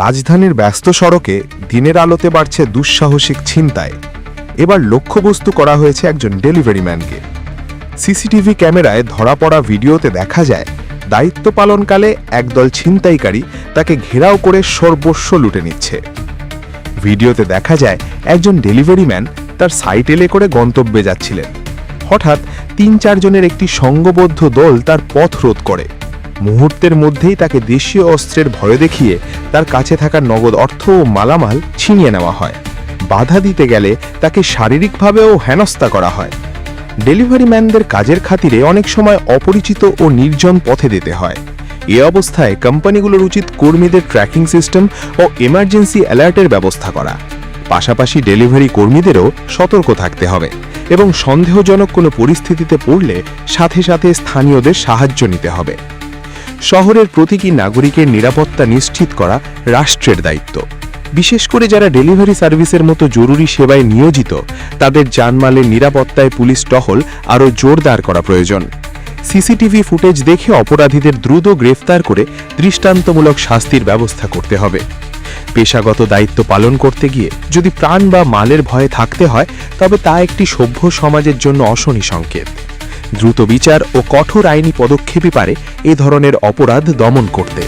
রাজধানীর ব্যস্ত সড়কে দিনের আলোতে বাড়ছে দুঃসাহসিক ছিনতাই। এবার লক্ষ্যবস্তু করা হয়েছে একজন ডেলিভারি ম্যানকে। সিসিটিভি ক্যামেরায় ধরা পড়া ভিডিওতে দেখা যায় দায়িত্ব পালনকালে একদল ছিনতাইকারী তাকে ঘেরাও করে সর্বস্ব লুটে নিচ্ছে। ভিডিওতে দেখা যায় একজন ডেলিভারি ম্যান তার সাইকেলে করে গন্তব্যে যাচ্ছিলেন। হঠাৎ ৩-৪ জনের একটি সংঘবদ্ধ দল তার পথ রোধ করে। মুহূর্তের মধ্যেই তাকে দেশীয় অস্ত্রের ভয় দেখিয়ে তার কাছে থাকা নগদ অর্থ ও মালামাল ছিনিয়ে নেওয়া হয়। বাধা দিতে গেলে তাকে শারীরিকভাবেও হেনস্থা করা হয়। ডেলিভারি ম্যানদের কাজের খাতিরে অনেক সময় অপরিচিত ও নির্জন পথে যেতে হয়। এ অবস্থায় কোম্পানিগুলোর উচিত কর্মীদের ট্র্যাকিং সিস্টেম ও এমার্জেন্সি অ্যালার্টের ব্যবস্থা করা। পাশাপাশি ডেলিভারি কর্মীদেরও সতর্ক থাকতে হবে এবং সন্দেহজনক কোনো পরিস্থিতিতে পড়লে সাথে সাথে স্থানীয়দের সাহায্য নিতে হবে। শহরের প্রতিটি নাগরিকের নিরাপত্তা নিশ্চিত করা রাষ্ট্রের দায়িত্ব। বিশেষ করে যারা ডেলিভারি সার্ভিসের মতো জরুরি সেবায় নিয়োজিত, তাদের জানমালের নিরাপত্তায় পুলিশ টহল আরও জোরদার করা প্রয়োজন। সিসিটিভি ফুটেজ দেখে অপরাধীদের দ্রুত গ্রেফতার করে দৃষ্টান্তমূলক শাস্তির ব্যবস্থা করতে হবে। পেশাগত দায়িত্ব পালন করতে গিয়ে যদি প্রাণ বা মালের ভয়ে থাকতে হয়, তবে তা একটি সভ্য সমাজের জন্য অশনি সংকেত। দ্রুত বিচার ও কঠোর আইনি পদক্ষেপই পারে এ ধরনের অপরাধ দমন করতে।